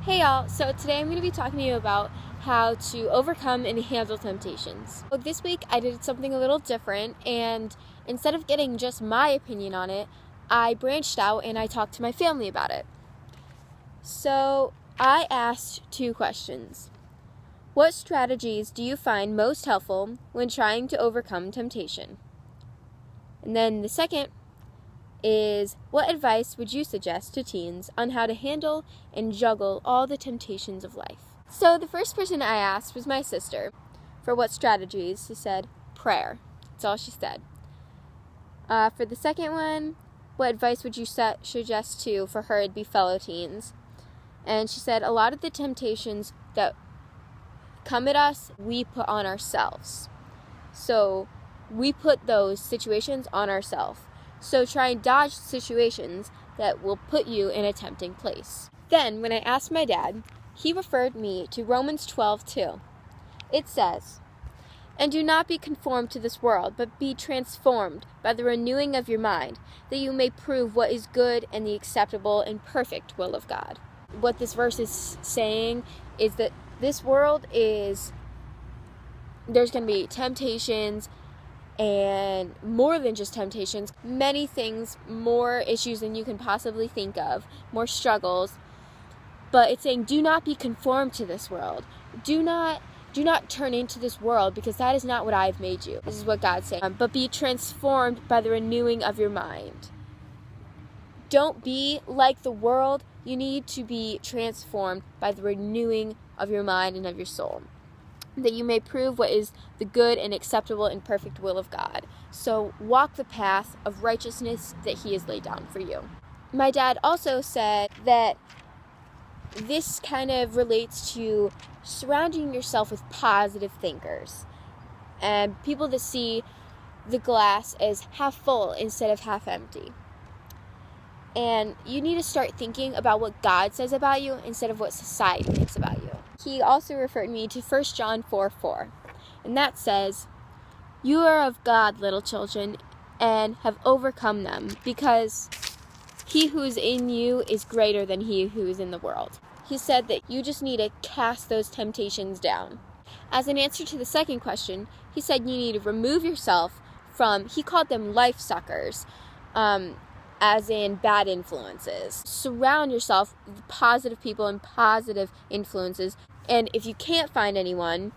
Hey y'all, so today I'm going to be talking to you about how to overcome and handle temptations. So this week I did something a little different, and instead of getting just my opinion on it, I branched out and I talked to my family about it. So I asked two questions. What strategies do you find most helpful when trying to overcome temptation? And then the second is, what advice would you suggest to teens on how to handle and juggle all the temptations of life? So the first person I asked was my sister. For what strategies? She said, prayer. That's all she said. For the second one, what advice would you suggest for her? It'd be fellow teens. And she said, a lot of the temptations that come at us, we put on ourselves. So we put those situations on ourselves. So try and dodge situations that will put you in a tempting place. Then, when I asked my dad, he referred me to Romans 12:2. It says, "And do not be conformed to this world, but be transformed by the renewing of your mind, that you may prove what is good and the acceptable and perfect will of God." What this verse is saying is that this world there's going to be temptations, and more than just temptations, many things, more issues than you can possibly think of, more struggles. But it's saying, do not be conformed to this world. Do not turn into this world, because that is not what I have made you. This is what God's saying. But be transformed by the renewing of your mind. Don't be like the world. You need to be transformed by the renewing of your mind and of your soul, that you may prove what is the good and acceptable and perfect will of God. So walk the path of righteousness that He has laid down for you. My dad also said that this kind of relates to surrounding yourself with positive thinkers and people that see the glass as half full instead of half empty. And you need to start thinking about what God says about you instead of what society thinks about you. He also referred me to 1 John 4:4, and that says, "You are of God, little children, and have overcome them, because he who is in you is greater than he who is in the world." He said that you just need to cast those temptations down. As an answer to the second question, he said you need to remove yourself from, he called them life suckers, as in bad influences. Surround yourself with positive people and positive influences. And if you can't find anyone,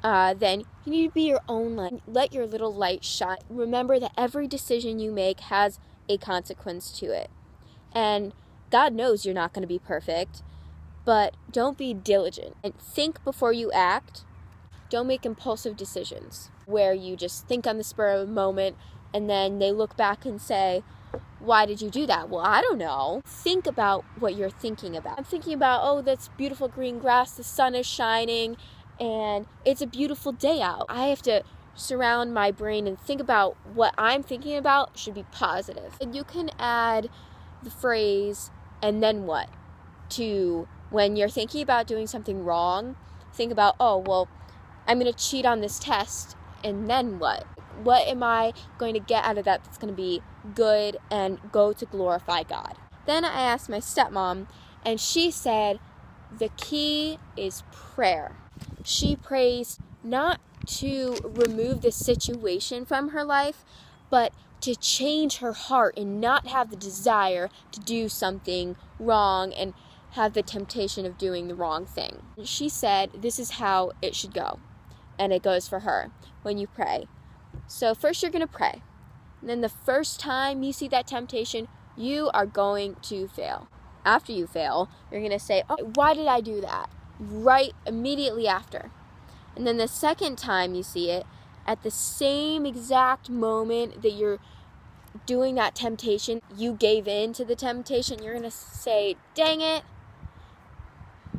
then you need to be your own light. Let your little light shine. Remember that every decision you make has a consequence to it. And God knows you're not going to be perfect, but don't be diligent. And think before you act. Don't make impulsive decisions where you just think on the spur of the moment and then they look back and say, "Why did you do that?" Well, I don't know. Think about what you're thinking about. I'm thinking about, oh, that's beautiful green grass, the sun is shining, and it's a beautiful day out. I have to surround my brain and think about what I'm thinking about should be positive. And you can add the phrase, "and then what?" to when you're thinking about doing something wrong. Think about, oh, well, I'm going to cheat on this test, and then what? What am I going to get out of that that's going to be good and go to glorify God? Then I asked my stepmom, and she said the key is prayer. She prays not to remove the situation from her life, but to change her heart and not have the desire to do something wrong and have the temptation of doing the wrong thing. She said this is how it should go, and it goes for her when you pray. So first you're going to pray. And then the first time you see that temptation, you are going to fail. After you fail, you're going to say, "Oh, why did I do that?" Right immediately after. And then the second time you see it, at the same exact moment that you're doing that temptation, you gave in to the temptation, you're going to say, "Dang it,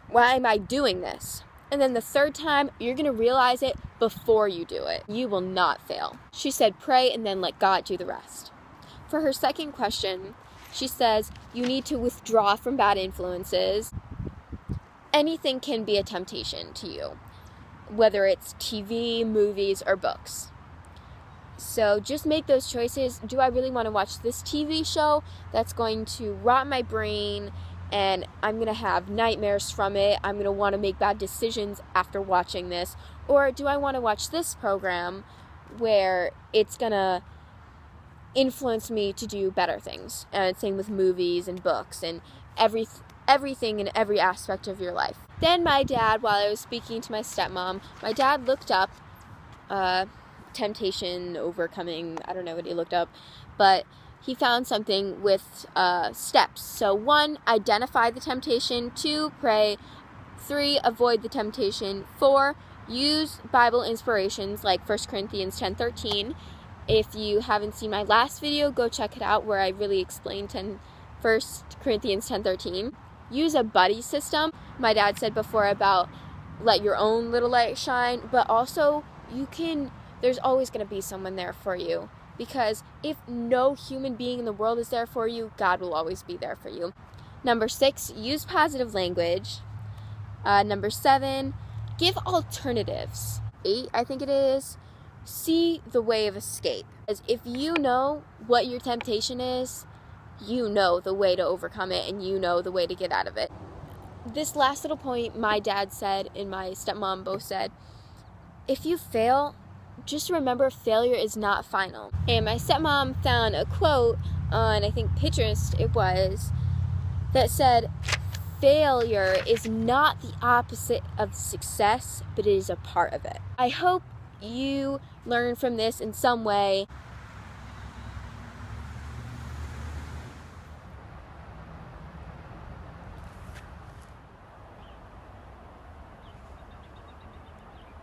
why am I doing this?" And then the third time, you're going to realize it before you do it. You will not fail. She said pray and then let God do the rest. For her second question, she says you need to withdraw from bad influences. Anything can be a temptation to you, whether it's TV, movies, or books. So just make those choices. Do I really want to watch this TV show that's going to rot my brain and I'm going to have nightmares from it. I'm going to want to make bad decisions after watching this. Or do I want to watch this program where it's going to influence me to do better things? And same with movies and books and everything in every aspect of your life. Then my dad, while I was speaking to my stepmom, my dad looked up temptation overcoming, I don't know what he looked up, but he found something with steps. So 1, identify the temptation. 2, pray. 3, avoid the temptation. 4, use Bible inspirations like 1 Corinthians 10:13. If you haven't seen my last video, go check it out where I really explained 1 Corinthians 10:13. Use a buddy system. My dad said before about let your own little light shine, but also there's always going to be someone there for you, because if no human being in the world is there for you, God will always be there for you. Number 6, use positive language. Number 7, give alternatives. 8, I think it is, see the way of escape. Because if you know what your temptation is, you know the way to overcome it, and you know the way to get out of it. This last little point, my dad said and my stepmom both said, if you fail, just remember failure is not final. And my stepmom found a quote on, I think Pinterest it was, that said, failure is not the opposite of success, but it is a part of it. I hope you learn from this in some way.